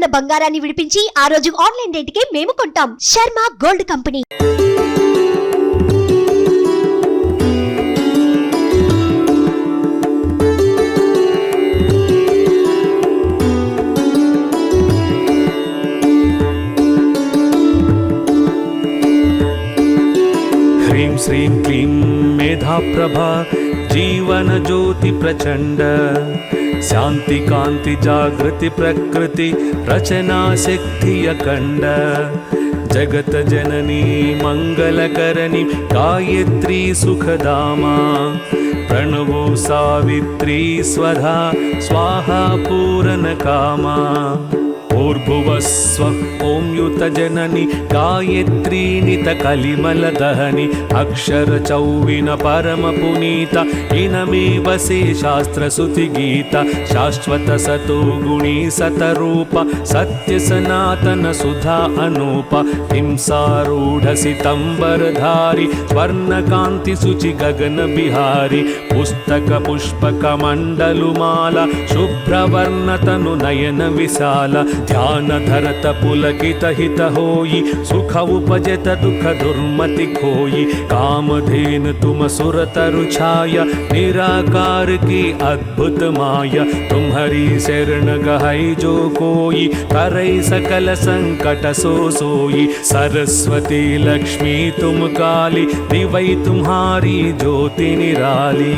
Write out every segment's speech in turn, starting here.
ఉన్న బంగారాన్ని విడిపించి ఆ రోజు ఆన్లైన్ రేటుకే మేము కొంటాం. Sharma gold company. ह्रीं श्रीं क्लीं मेधा प्रभा जीवन ज्योति प्रचंड शांति कांति जागृति प्रकृति रचना शक्ति अखंड जगत जननी मंगलकरणी गायत्री सुखधामा प्रणवो सावित्री स्वधा स्वाहा पूरन कामा ऊर्भुवस्व ओं युत जननी गायत्री नित कलिमल दहनी अक्षर चौविन परम पुनीता इनमे वसे शास्त्र सुति गीता शाश्वत सतो गुणी सतरूप सत्य सनातन सुधा अनूप हिंसारूढ़ सितंबरधारी स्वर्ण कांति सुचि गगन बिहारी पुस्तक पुष्पक मंडलुमाला शुभ्रवर्ण तनु नयन विशाला ध्यान धरत पुलकित हित होई सुख उपजत दुख दुर्मति खोई कामधेन तुम सुरतरु छाया निराकार की अद्भुत माया तुम्हारी शरण गहई जो कोई करई सकल संकट सो सोई सरस्वती लक्ष्मी तुम काली दिवई तुम्हारी ज्योति निराली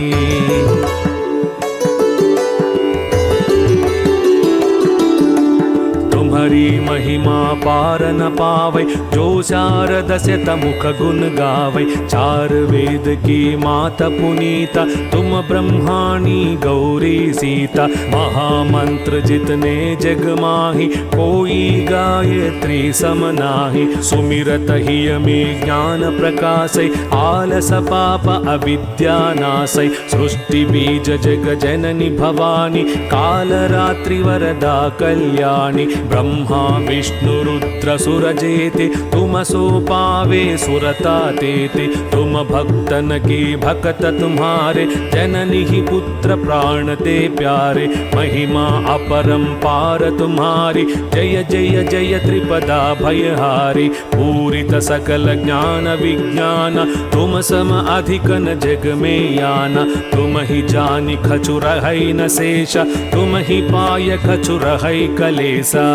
तुम्हारी महिमा पार न पावै जो शारद शत मुख गुण गावै चार वेद की माता पुनीता तुम ब्रह्माणी गौरी सीता महामंत्र जितने जग माही कोई गायत्री सम नाही सुमिरत ही में ज्ञान प्रकाशै आलस पाप अविद्या नाशै सृष्टि बीज जग जननी भवानी काल रात्रि वरदा कल्याणी ब्रह्मा विष्णु रुद्र सुर जेते तुम सो पावे सुरता तेते तुम भक्तन की भक्त तुम्हारे जननी ही पुत्र प्राण ते प्यारे महिमा अपरंपार तुम्हारी जय जय जय त्रिपदा भयहारी पूरित सकल ज्ञान विज्ञान तुम सम अधिक न जग में याना तुम ही जानी खचुर है न शेष तुम ही पाय खचुर है कलेसा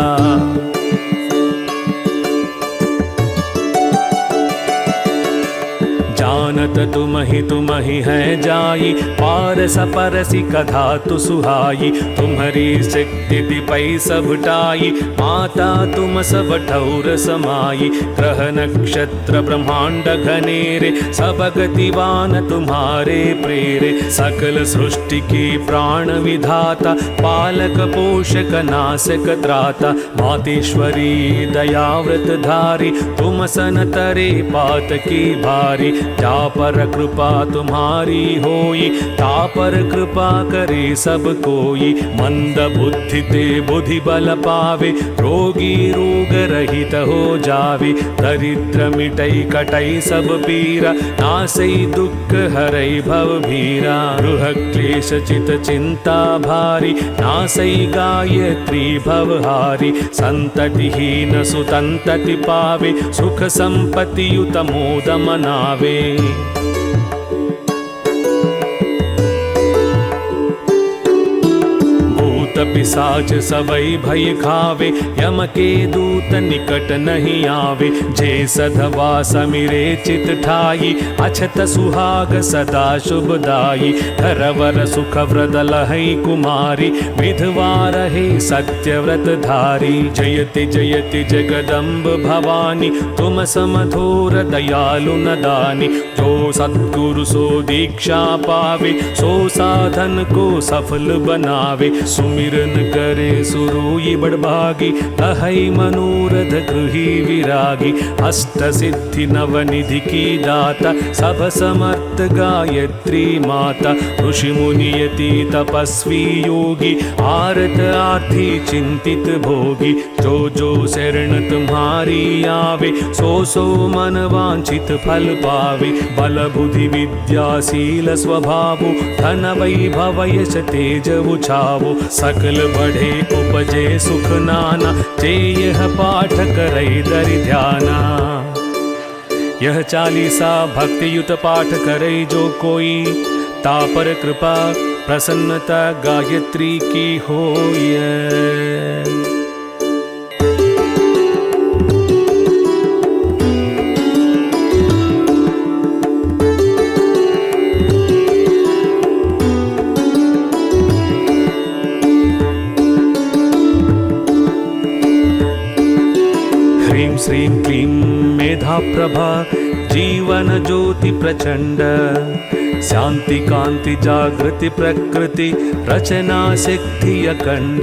जानत तुम ही है जाई पारस परसी कथा तु सुहाई तुम्हारी शक्ति दिपै सब टाई माता तुम सब ठौर समाई ग्रह नक्षत्र ब्रह्मांड घनेरे सब गतिवान तुम्हारे प्रेरे सकल सृष्टि की प्राण विधाता पालक पोषक नाशक त्राता मातेश्वरी दयाव्रत धारी तुम सन तरे पात की भारी जा पर कृपा तुम्हारी होई ता पर कृपा करे सब कोई मंद बुद्धि ते बुद्धि बल पावे रोगी रोग रहित हो जावे दरिद्र मिटई कटई सब पीरा नासई दुख हरई भव भीरा गृह क्लेश चित चिंता भारी नासई गायत्री भवहारी संतति हीन सुतंतति पावे सुख संपत्ति युत मोद मनावे पिशाच सबई भय खावे यम के दूत निकट नहीं आवे जे सधवा समिरे चित ठाई अछत सुहाग सदा शुभदाई धरवर सुख व्रत लहई कुमारी विधवा रहे सत्यव्रत धारी जयति जयति जगदम्ब भवानी तुम समधोर दयालु नदानी जो सद्गुरु सो दीक्षा पावे सो साधन को सफल बनावे सुमिरन करे सुरूई बड़भागी लहई मनोरथ गृही विरागी अष्ट सिद्धि नवनिधि की दाता सब समर्थ गायत्री माता ऋषि मुनि यति तपस्वी योगी आरत आर्थी चिंतित भोगी जो जो शरण तुम्हारी आवे सो सो मन वांछित फल पावे बल बुद्धि विद्या शील स्वभाव धन वैभव यश तेज उछावो सकल बल बढ़े उपजे सुख नाना, जे यह पाठ करई दरि ध्याना। यह चालीसा भक्ति युत पाठ करई जो कोई, तापर कृपा प्रसन्नता गायत्री की होय। ह्रीं श्रीं क्लीं मेधा प्रभा, जीवन ज्योति प्रचंड, शांति कांति जागृति प्रकृति रचना सिद्धि अखंड।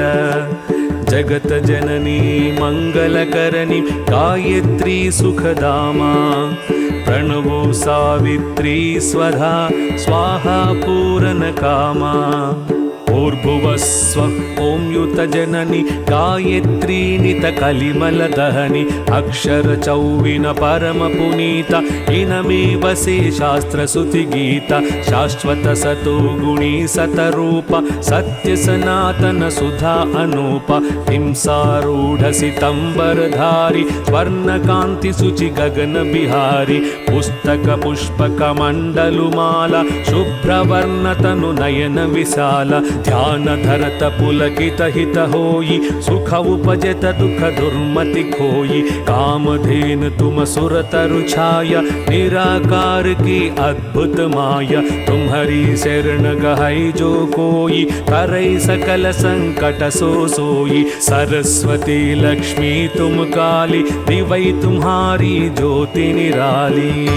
जगत जननी मंगलकरणी गायत्री सुखदामा, प्रणवो सावित्री स्वधा स्वाहा पूरन कामा। भूर्भुवस्व ॐ युत जननी गायत्री नित कलिमल दहनी, अक्षर चौविन परम पुनीता, इनमे वसे शास्त्र सुति गीता। शाश्वत सतो गुणी सतरूप, सत्य सनातन सुधा अनूप। हिंसारूढ़ सितंबरधारी, स्वर्ण कांति सुचि गगन बिहारी। पुस्तक पुष्पक मंडलुमाला, शुभ्रवर्ण तनु नयन विशाला। ध्यान धरत पुलकित हित होई, सुख उपजत दुख दुर्मति खोई। कामधेन तुम सुर तरु छाया, निराकार की अद्भुत माया। तुम्हारी शरण गहई जो कोई, करई सकल संकट सो सोई। सरस्वती लक्ष्मी तुम काली, दिवई तुम्हारी ज्योति निराली।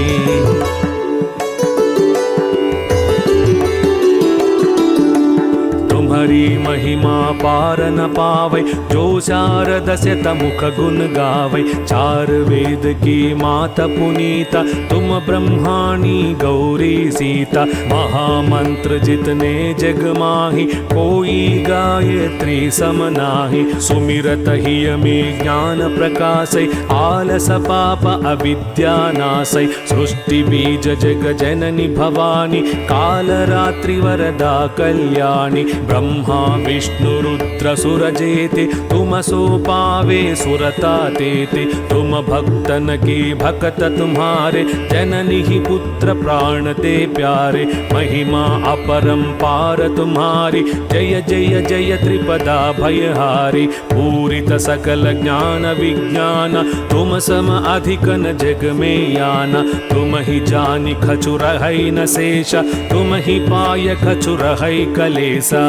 तुम्हारी महिमा पार न पावे, जो शारद शत मुख गुण गावे। चार वेद की माता पुनीता, तुम ब्रह्माणी गौरी सीता। महामंत्र जितने जग माही, कोई गायत्री सम नाहि। सुमिरत ही में ज्ञान प्रकाशै, आलस पाप अविद्या नाशै। सृष्टि बीज जग जननी भवानी, काल रात्रि वरदा कल्याणी। ब्रह्मा विष्णु रुद्र सुर जेते, तुम सो पावे सुरता तेते। तुम भक्तन की भक्त तुम्हारे, जननी ही पुत्र प्राण ते प्यारे। महिमा अपरंपार तुम्हारी, जय जय जय त्रिपदा भयहारी। पूरित सकल ज्ञान विज्ञान, तुम सम अधिक न जग में याना। तुम ही जानि खचुर है न शेष, तुम ही पाय खचुर है कलेसा।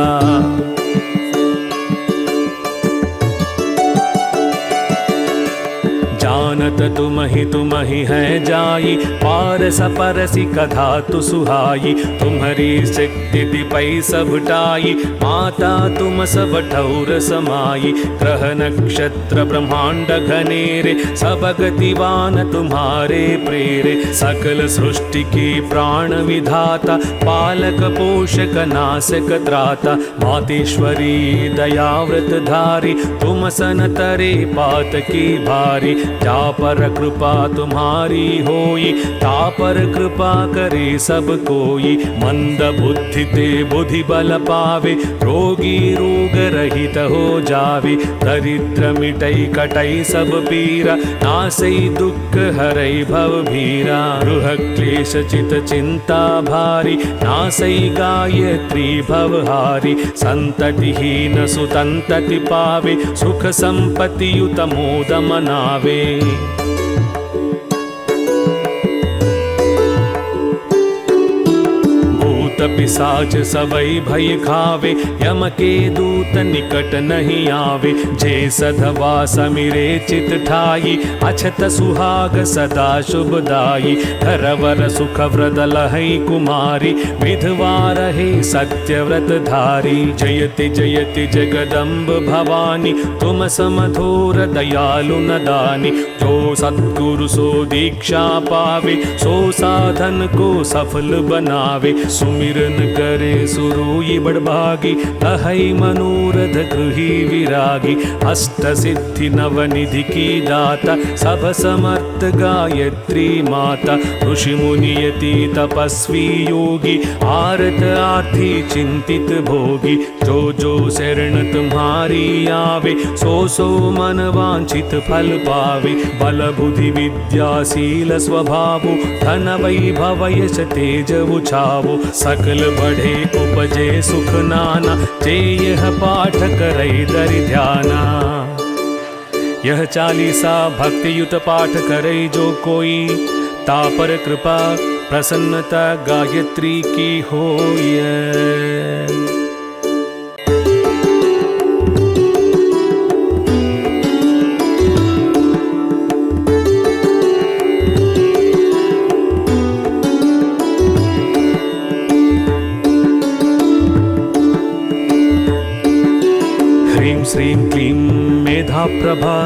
जानत तुम ही है जाई, पारस परसी कथा तु सुहाई। तुम्हारी शक्ति दिपै सब टाई, माता तुम सब ठौर समाई। ग्रह नक्षत्र ब्रह्मांड घनेरे, सब गतिवान तुम्हारे प्रेरे। सकल सृष्टि की प्राण विधाता, पालक पोषक नाशक त्राता। मातेश्वरी दयाव्रत धारी, तुम सन तरे पात की भारी। जा पर कृपा तुम्हारी होई, ता पर कृपा करे सब कोई। मंद बुद्धि ते बुद्धि बल पावे, रोगी रोग रहित हो जावे। दरिद्र मिटई कटई सब पीरा, नासई दुख हरई भव भीरा। गृह क्लेश चित चिंता भारी, नासई गायत्री भवहारी। संततिहीन सुतंतति पावे, सुख संपत्ति युत मोद मनावे। पिशाच सबई भय खावे, यम के दूत निकट नहीं आवे। जे सधवा समिरे चित ठाई, अछत सुहाग सदा शुभदाई। धरवर सुख व्रत लहई कुमारी, विधवा रहे सत्यव्रत धारी। जयति जयति जगदम्ब भवानी, तुम समधुर दयालु नदानी। जो सद्गुरु सो दीक्षा पावे, सो साधन को सफल बनावे। सुमिरन करे सुरूई बड़भागी, लहई मनूर मनोरथ गृही विरागी, अष्ट सिद्धि नवनिधि की दाता, सब समर्थ गायत्री माता। ऋषि मुनि यति तपस्वी योगी, आरत आर्थी चिंतित भोगी। जो शरण तुम्हारी आवे, सो मन वांछित फल पावे। बल बुद्धि विद्या शील स्वभावो, धन वैभव यश तेज उछावो। सकल बढ़े उपजे सुख नाना, जे यह पाठ करे दरि ध्याना। यह चालीसा भक्ति युत पाठ करे जो कोई, तापर कृपा प्रसन्नता गायत्री की होय। ह्रीं श्रीं क्लीं मेधा प्रभा,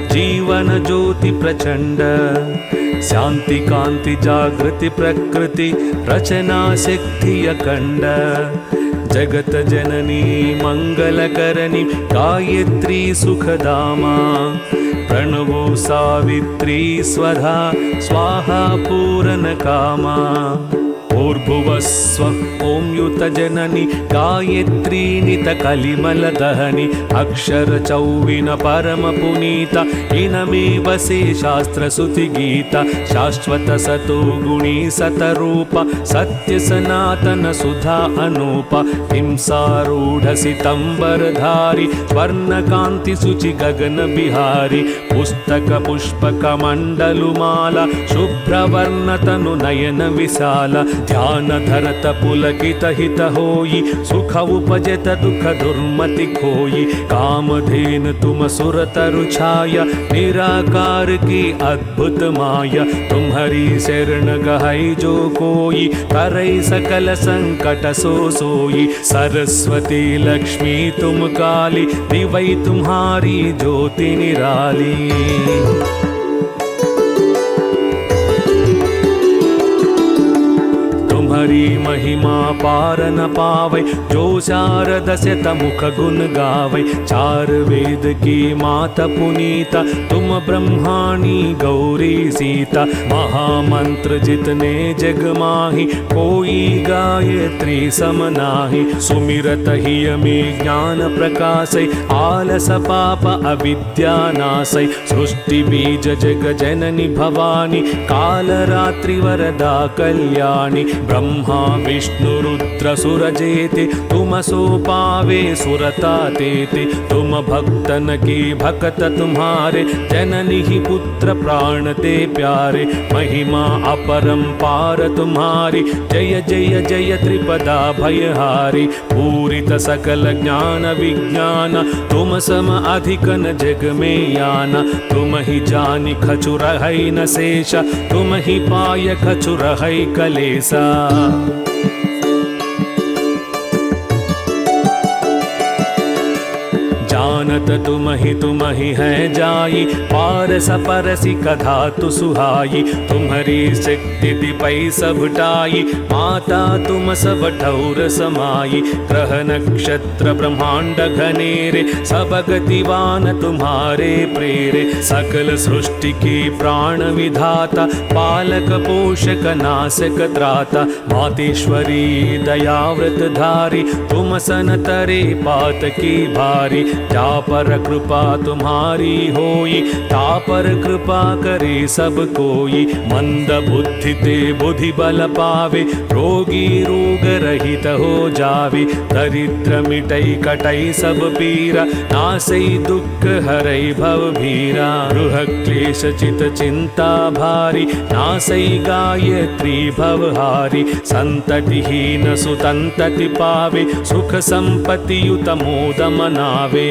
जीवन ज्योति प्रचंड। शांति कांति जागृति प्रकृति, रचना सिद्धि अखंड। जगत जननी मंगलकरणी, गायत्री सुखधामा। प्रणवो सावित्री स्वधा, स्वाहा पूरन कामा। भूर्भुवस्व ॐ युत जननी, गायत्री नित कलिमल दहनी। अक्षर चौविन परम पुनीता, इनमे बसे शास्त्र सुति गीता। शाश्वत सतो गुणी सतरूप, सत्य सनातन सुधा अनूप। हिंसारूढ़ सितंबरधारी, स्वर्ण कांति सुचि गगन बिहारी। पुस्तक पुष्प कमंडलुमाला, शुभ्रवर्ण तनु नयन विशाला। ध्यान धरत पुलकित हित होई, सुख उपजत दुख दुर्मति खोई। कामधेन तुम सुर तरु छाया, निराकार की अद्भुत माया। तुम्हारी शरण गहै जो कोई, तरै सकल संकट सो सोई। सरस्वती लक्ष्मी तुम काली, दिवै तुम्हारी ज्योति निराली। तुम्हारी महिमा पार न पावै, जो शारद शत मुख गुण गावै। चार वेद की माता पुनीता, तुम ब्रह्माणी गौरी सीता। महामंत्र जितने जग माही, कोई गायत्री सम नाहि। सुमिरत ही में ज्ञान प्रकाशै, आलस पाप अविद्या नाशै। सृष्टि बीज जग जननी भवानी, काल रात्रि वरदा कल्याणी। ब्रह्मा विष्णु रुद्र सुर जेते, तुम सो पावे सुरता तेते। तुम भक्तन की भक्त तुम्हारे, जननी ही पुत्र प्राण ते प्यारे। महिमा अपरंपार तुम्हारी, जय जय जय त्रिपदा भयहारी। पूरित सकल ज्ञान विज्ञान, तुम सम अधिक न जग में याना। तुम ही जानी खचु रहै न शेष, तुम ही पाय खचु रहै कलेसा। जानत तुम ही है जाई, पारस परसि कधा तु सुहाई। तुम्हारी शक्ति दिपै सब टाई, माता तुम सब ठौर समाई। ग्रह नक्षत्र ब्रह्मांड घनेरे, सब गतिवान तुम्हारे प्रेरे। सकल सृष्टि की प्राण विधाता, पालक पोषक नाशक त्राता। मातेश्वरी दयाव्रत धारी, तुम सन तरे पात की भारी। जा पर कृपा तुम्हारी होई, ता पर कृपा करे सब कोई। मंद बुद्धि ते बुद्धि बल पावे, रोगी रोग रहित हो जावे। दरिद्र मिटै कटै सब पीरा, नासै दुख हरै भव भीरा। गृह क्लेश चित चिंता भारी, नासै गायत्री भवहारी। संततिहीन सुतंतति पावे, सुख संपत्ति युत मोद मनावे।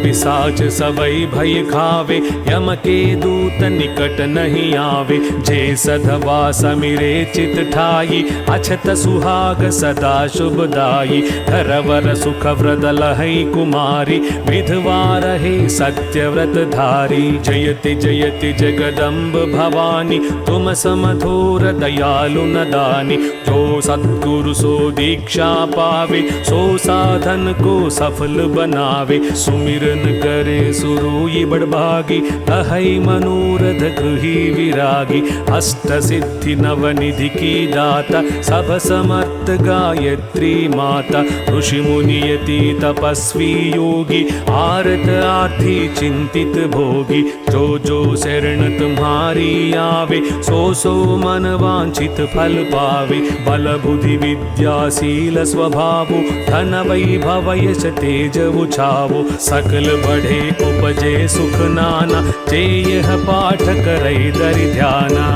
पिशाच सबई भय खावे, यम के दूत निकट नहीं आवे। जे सधवा समिरे चित ठाई, अछत सुहाग सदा शुभदाई। धरवर सुख व्रत लहै कुमारी, विधवा रहे सत्यव्रत धारी। जयति जयति जगदम्ब भवानी, तुम समधुर दयालु नदानी। जो सद्गुरु सो दीक्षा पावे, सो साधन को सफल बनावे। सुमिरन करे सुरूई बड़भागी, अहै मनोरथ गृही विरागी। अष्ट सिद्धि नवनिधि की दाता, सब समर्थ गायत्री माता। ऋषि मुनि यति तपस्वी योगी, आरत आर्थी चिंतित भोगी। जो जो शरण तुम्हारी आवे, सो सो मन वांछित फल पावे। बल बुद्धि विद्या शील स्वभावो, धन वैभव यश तेज उछावो। सकल बढ़े उपजे सुख नाना, जे यह पाठ करे दरि ध्याना।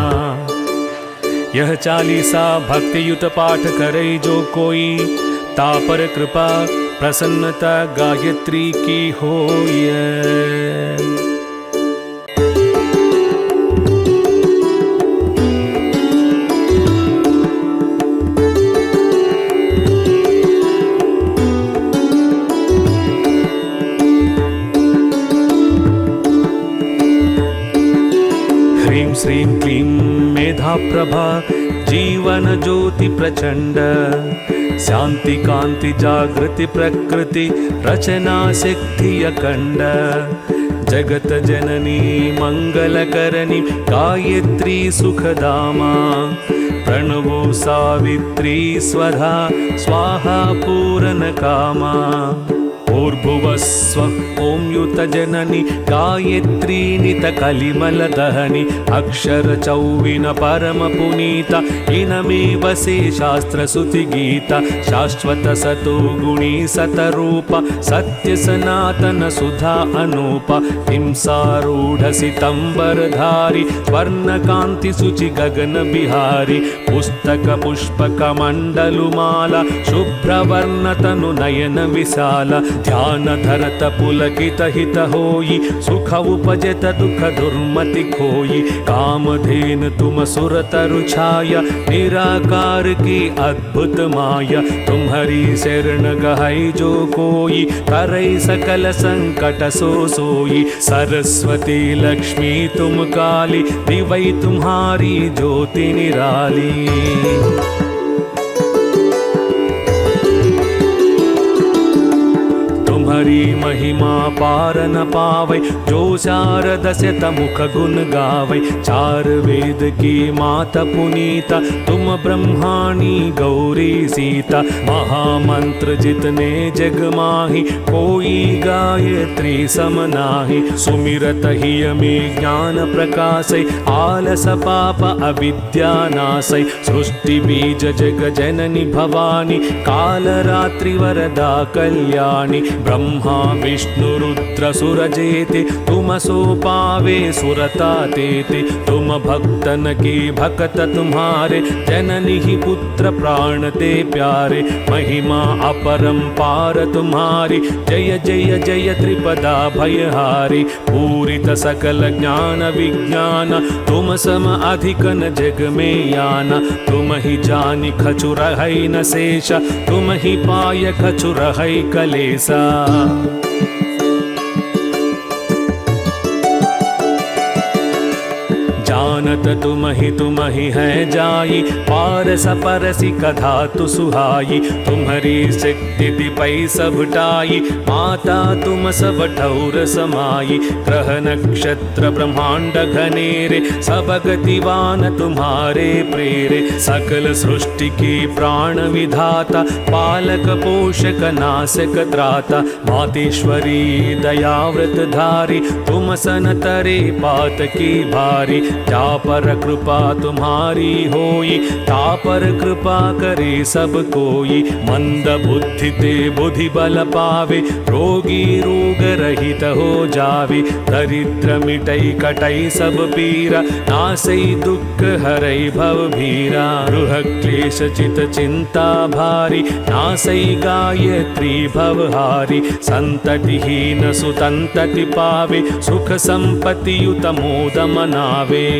यह चालीसा भक्ति युत पाठ करे जो कोई, तापर कृपा प्रसन्नता गायत्री की होय। ह्रीं श्रीं क्लीं मेधा प्रभा, जीवन ज्योति प्रचंड। शांति कांति जागृति प्रकृति, रचना शक्ति अखंड। जगत जननी मंगल करणी, गायत्री सुखदामा। प्रणवो सावित्री स्वधा, स्वाहा पूरन कामा। भूर्भुवस्वः ॐ युत जननी, गायत्री नित कलिमल दहनी। अक्षर चौविन परम पुनीता, इनमे बसे शास्त्र सुति गीता। शाश्वत सतो गुणी सतरूपा, सत्य सनातन सुधा अनूपा। हिंसारूढ़ सितंबर धारी, स्वर्ण कांति सुचि गगन बिहारी। पुस्तक पुष्प कमंडलु माला, शुभ्रवर्ण तनु नयन विशाला। ध्यान धरत पुलकित हित होई, सुख उपजत दुख दुर्मति खोई। कामधेन तुम सुर तरु छाया, निराकार की अद्भुत माया। तुम्हारी शरण गहै जो कोई, करೈ सकल संकट सो सोई। सरस्वती लक्ष्मी तुम काली, दिवै तुम्हारी ज्योति निराली। तुम्हारी महिमा पार न पावै, जो शारद शत मुख गुण गावै। चार वेद की माता पुनीता, तुम ब्रह्माणी गौरी सीता। महामंत्र जितने जग माही, कोई गायत्री सम नाहि। सुमिरत हिय में ज्ञान प्रकाशै, आलस पाप अविद्या नाशै। सृष्टि बीज जग जननी भवानी, काल रात्रि वरदा कल्याणी। ब्रह्मा विष्णु रुद्र सुर जेते, तुम सो पावे सुरता तेते। तुम भक्तन के भक्त तुम्हारे, जननी ही पुत्र प्राण ते प्यारे। महिमा अपरंपार तुम्हारी, जय जय जय त्रिपदा भयहारी। पूरित सकल ज्ञान विज्ञान, तुम सम अधिक न जग में याना। तुम ही जानि खचु रहै न शेष, तुम ही पाय खचु रहै कलेसा। जानत तुम ही है जाई, पारस परसि कथा तु सुहाई। तुम्हारी शक्ति दिपै सब टाई, माता तुम सब ठौर समाई। ग्रह नक्षत्र ब्रह्मांड घनेरे, सब गतिवान तुम्हारे प्रेरे। सकल सृष्टि के प्राण विधाता, पालक पोषक नाशक त्राता। मातेश्वरी दयाव्रत धारी, तुम सन तरे पात की भारी। तापर कृपा तुम्हारी होई, तापर कृपा करे सब कोई। मंद बुद्धि ते बुद्धि बल पावे, रोगी रोग रहित हो जावे। दरिद्र मिटई कटई सब पीरा, नासई दुख हरई भव भीरा। गृह क्लेश चित चिंता भारी, नासई गायत्री भवहारी। संततिहीन सुतंतति पावे, सुख संपत्ति युत मोद मनावे।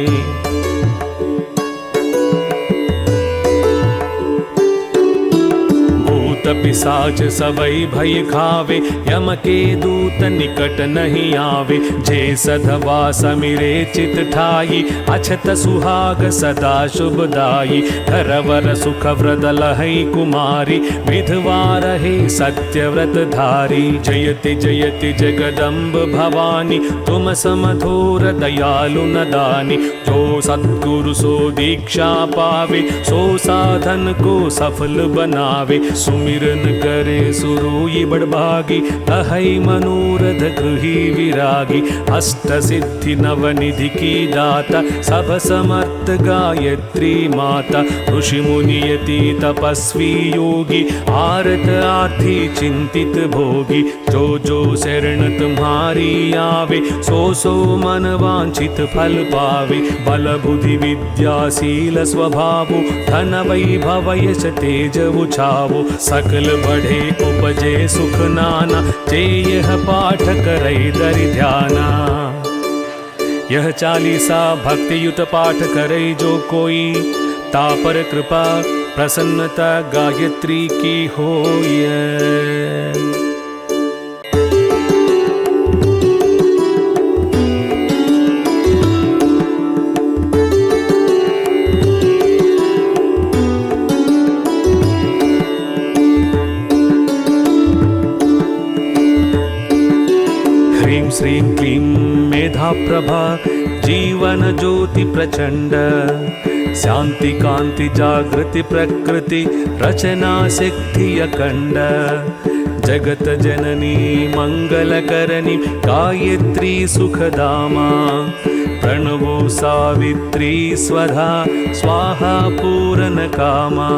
पिशाच सबई भय खावे, यम के दूत निकट नहीं आवे। जे सधवा समिरे चित ठाई, अछत सुहाग सदा शुभदाई। धरवर सुख व्रत लहई कुमारी, विधवा रहे सत्यव्रत धारी। जयति जयति जगदम्ब भवानी, तुम समधुर दयालु न दानी। जो सद्गुरु सो दीक्षा पावे, सो साधन को सफल बनावे। सुमिरन करे सुरूई बड़भागी, तहई मनोरथ गृही विरागी। अष्ट सिद्धि नवनिधि की दाता, सब समर्थ गायत्री माता। ऋषि मुनि यति तपस्वी योगी, आरत आर्थी चिंतित भोगी। जो जो शरण तुम्हारी आवे, सो सो मन वांछित फल पावे। बल बुद्धि विद्या शील स्वभावो, धन वैभव यश तेज उछावो। सकल बढ़े उपजे सुख नाना, जे यह पाठ करे दरि ध्याना। यह चालीसा भक्ति युत पाठ करे जो कोई, तापर कृपा प्रसन्नता गायत्री की होय। श्रीं क्लीं मेधा प्रभा, जीवन ज्योति प्रचंड। शांति कांति जागृति प्रकृति, रचना सिद्धि अखंड। जगत जननी मंगल करणी, गायत्री सुखधामा। प्रणवो सावित्री स्वधा, स्वाहा पूरन कामा।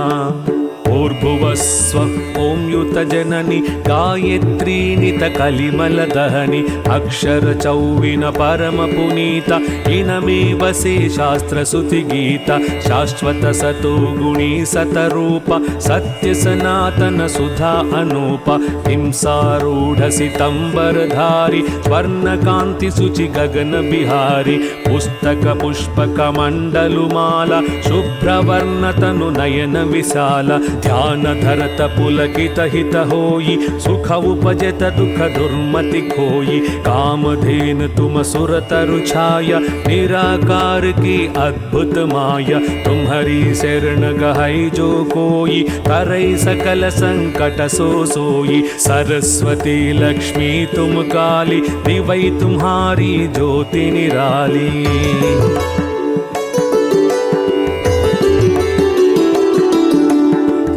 भूर्भुवस्व ॐ युत जननी, गायत्री नित कलिमल दहनी। अक्षर चौविन परम पुनीता, इनमे बसे शास्त्र सुति गीता। शाश्वत सतो गुणी सतरूपा, सत्य सनातन सुधा अनूपा। हिंसारूढ़ सितंबर धारी, स्वर्ण कांति सुचि गगन बिहारी। पुस्तक पुष्पक मंडलु माला, शुभ्रवर्ण तनु नयन विशाला। ध्यान धरत पुलकित हित होई, सुख उपजत दुख दुर्मति खोई। कामधेन तुम सुर तरु छाया, निराकार की अद्भुत माया। तुम्हारी शरण गहई जो कोई, तरई सकल संकट सो सोई। सरस्वती लक्ष्मी तुम काली, दिवई तुम्हारी ज्योति निराली।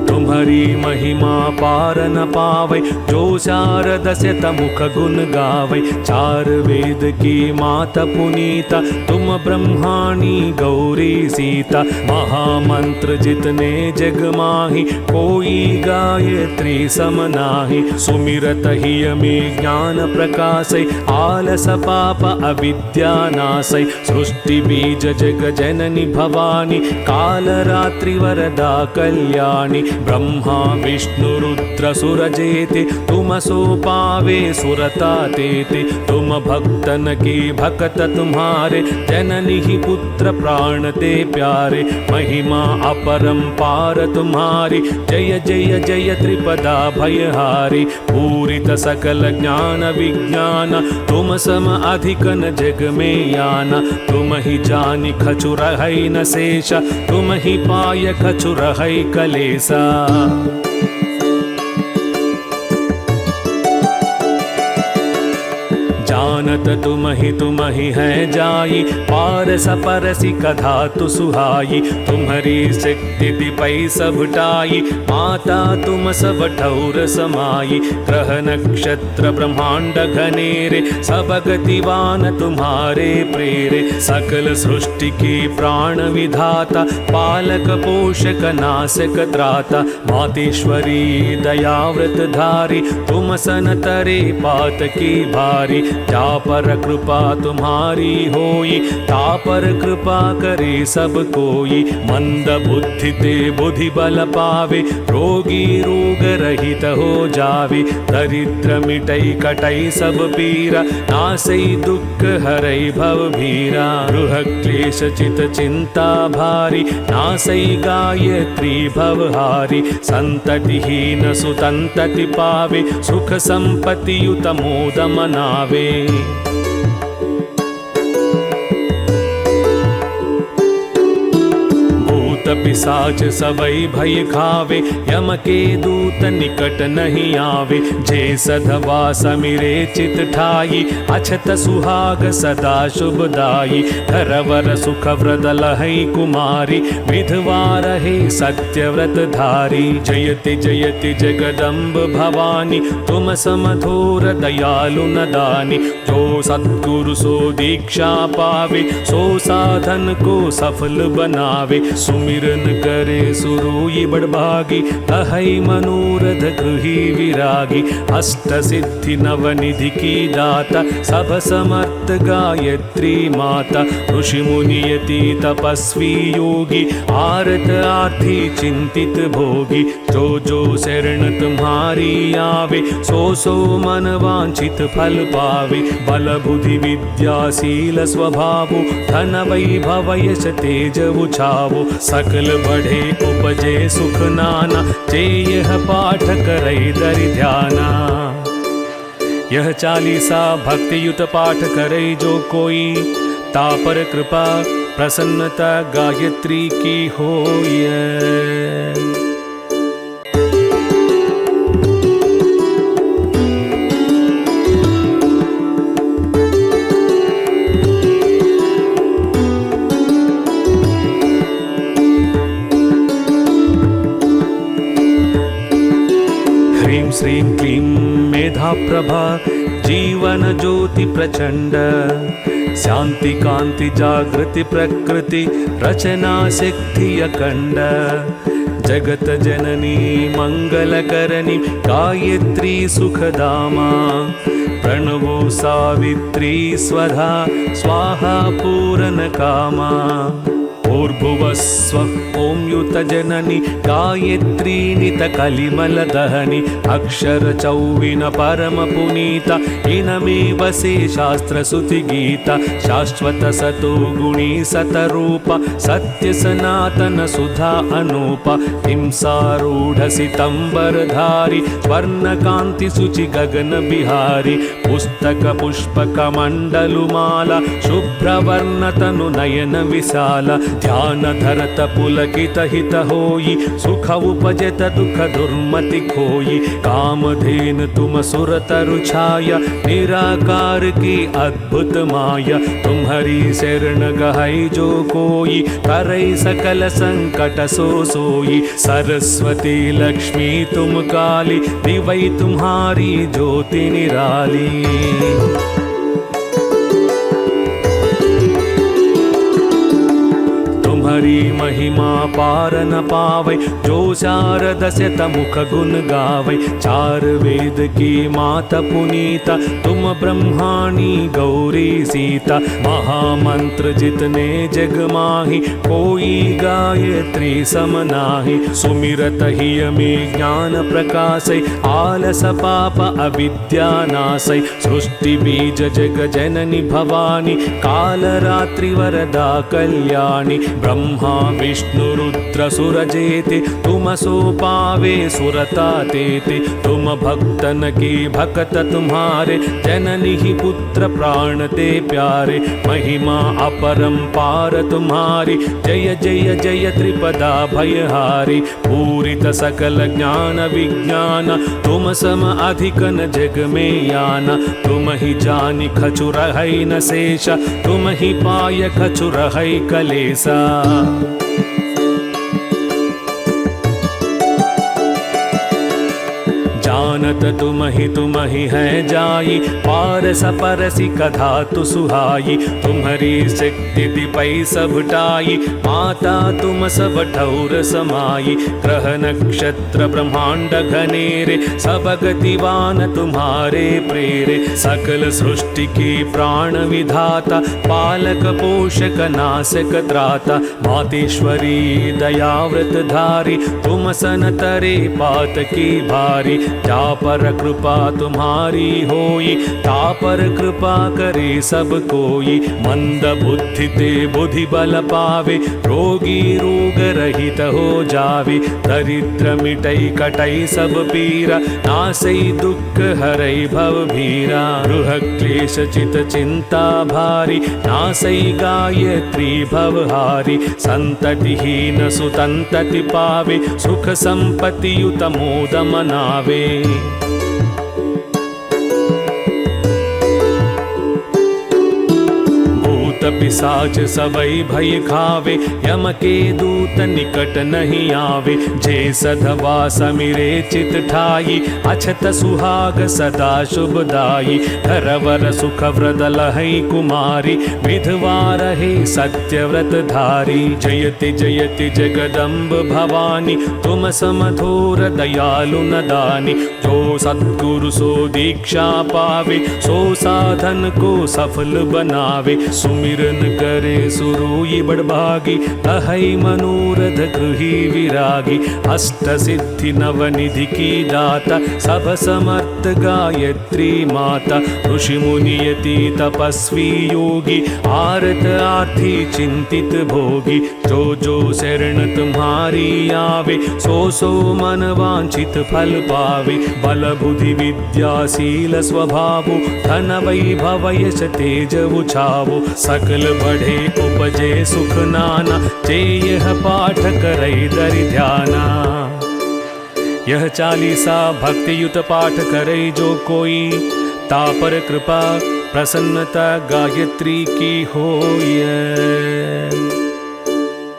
तुम्हारी महिमा पार न पावे, जो शारद शत मुख गुण गावे। चार वेद की माता पुनीता, तुम ब्रह्माणी गौरी सीता। महामंत्र जितने जग माही, कोई गायत्री सम नाहि। सुमिरत ही में ज्ञान प्रकाशै, आलस पाप अविद्या नाशै। सृष्टि बीज जग जननी भवानी, काल रात्रि वरदा कल्याणी। ब्रह्मा विष्णु रुद्र सुर जेते, तुम सो पावे सुरता तेते। तुम भक्तन की भक्त तुम्हारे, जननी ही पुत्र प्राण ते प्यारे। महिमा अपरंपार तुम्हारी, जय जय जय त्रिपदा भयहारी। पूरित सकल ज्ञान विज्ञान, तुम सम अधिक न जग में याना। तुम ही जानी खचु रहै न शेष, तुम ही पाय खचु रहै कलेसा। जान जानत तुम ही है जाई, पारस परसी कथा तु सुहाई। तुम्हारी शक्ति दिपै सब टाई, माता तुम सब ठौर समाई। ग्रह नक्षत्र ब्रह्मांड घनेरे, सब गतिवान तुम्हारे प्रेरे। सकल सृष्टि की प्राण विधाता, पालक पोषक नाशक त्राता। मातेश्वरी दयाव्रत धारी, तुम सन तरे पात की भारी। जा पर कृपा तुम्हारी होई, ता पर कृपा करे सब कोई। मंद बुद्धि ते बुद्धि बल पावे, रोगी रोग रहित हो जावे। दरिद्र मिटई कटई सब पीरा, नासई दुख हरई भव भीरा। गृह क्लेश चित चिंता भारी, नासई गायत्री भवहारी। संततिहीन सुतंतति पावे, सुख संपत्ति युत मोद मनावे। पिशाच सबई भय खावे, यम के दूत निकट नहीं आवे। जे सधवा समिरे चित ठाई, अछत सुहाग सदा शुभदाई। धरवर सुख व्रत लहई कुमारी, विधवा रहे सत्यव्रत धारी। जयति जयति जगदम्ब भवानी, तुम समधुर दयालु नदानी। जो सद्गुरु सो दीक्षा पावे, सो साधन को सफल बनावे। सुमिरन करे सुरूई बड़भागी, अहै मनोरथ गृही विरागी। अष्ट सिद्धि नवनिधि की दाता, सब समर्थ गायत्री माता। ऋषि मुनि यति तपस्वी योगी, आरत आर्थी चिंतित भोगी। जो शरण तुम्हारी आवे, सो मन वांछित फल पावे। बल बुद्धि विद्या शील स्वभावो, धन वैभव यश तेज उछावो। सकल बढ़े उपजे सुख नाना, जे यह पाठ करई दरि ध्याना। यह चालीसा भक्ति युत पाठ करई जो कोई, तापर कृपा प्रसन्नता गायत्री की होय। श्रीं क्लीं मेधा प्रभा, जीवन ज्योति प्रचंड। शांति कांति जागृति प्रकृति, रचना सिद्धि अखंड। जगत जननी मंगल करनी, गायत्री सुखदामा। प्रणवो सावित्री स्वधा, स्वाहा पूरन कामा। भूर्भुवस्व ॐ युत जननी, गायत्री नित कलिमल दहनी। अक्षर चौविन परम पुनीता, इनमे वसे शास्त्र सुति गीता। शाश्वत सतो गुणी सतरूपा, सत्य सनातन सुधा अनूपा। हिंसारूढ़ सितंबर धारी, स्वर्ण कांति सुचि गगन बिहारी। पुस्तक पुष्पक मंडलुमाला, शुभ्रवर्ण तनु नयन विशाला। ध्यान धरत पुलकित हित होई, सुख उपजत दुख दुर्मति खोई। कामधेन तुम सुर तरु छाया, निराकार की अद्भुत माया। तुम्हारी शरण गहै जो कोई, करई सकल संकट सो सोई। सरस्वती लक्ष्मी तुम काली, दिवै तुम्हारी ज्योति निराली। तुम्हारी महिमा पार न पावै, जो शारद शत मुख गुण गावै। चार वेद की माता पुनीता, तुम ब्रह्माणी गौरी सीता। महामंत्र जितने जग माही, कोई गायत्री सम नाहि। सुमिरत हिय में ज्ञान प्रकाशै, आलस पाप अविद्या नाशै। सृष्टि बीज जग जननी भवानी, काल रात्रि वरदा कल्याणी। ब्रह्मा विष्णु रुद्र सुरजेते तुम सो पावे सुरता तेते। तुम भक्तन की भक्त तुम्हारे जननी ही पुत्र प्राण ते प्यारे। महिमा अपरंपार तुम्हारी जय जय जय त्रिपदा भयहारी। पूरित सकल ज्ञान विज्ञान तुम सम अधिक न जग में याना। तुम ही जानी खचु रहै न शेषा तुम ही पाय खचु रहै कलेसा। जानत तुम ही है जाई पारस परसी कथा तु सुहाई। तुम्हारी शक्ति दिपै सब टाई माता तुम सब ठौर समाई। ग्रह नक्षत्र ब्रह्मांड घनेरे सब गतिवान तुम्हारे प्रेरे। सकल सृष्टि की प्राण विधाता पालक पोषक नाशक त्राता। मातेश्वरी दयाव्रत धारी तुम सन तरे पात की भारी। जा पर कृपा तुम्हारी होई तापर कृपा करे सब कोई। मंद बुद्धि ते बुद्धि बल पावे रोगी रोग रहित हो जावे। दरिद्र मिटई कटई सब पीरा नासई दुख हरई भव भीरा। गृह क्लेश चित चिंता भारी नासई गायत्री भवहारी। संततिहीन सुतंतति पावे सुख संपत्ति युत मोद मनावे। पिशाच सबई भय खावे यम के दूत निकट नहीं आवे। जे सधवा समिरे चित ठाई अछत सुहाग सदा शुभदाई। धरवर सुख व्रत लहै कुमारी विधवा रहे सत्यव्रत धारी। जयति जयति जगदम्ब भवानी तुम समधुर दयालु नदानी। जो सद्गुरु सो दीक्षा पावे सो साधन को सफल बनावे। सुमिरन करे सुरूई बड़भागी तहै मनोरथ गृही विरागी। अष्ट सिद्धि नवनिधि की दाता सब समर्थ गायत्री माता। ऋषि मुनि यति तपस्वी योगी आरत आर्थी चिंतित भोगी। जो जो शरण तुम्हारी आवे सो सो मन वांछित फल पावे। बल बुद्धि विद्या शील स्वभाव धन वैभव यश तेज उछावो। सकल बढ़े उपजे सुख नाना जे यह पाठ करे दरि ध्याना। यह चालीसा भक्ति युत पाठ करे जो कोई तापर कृपा प्रसन्नता गायत्री की होय।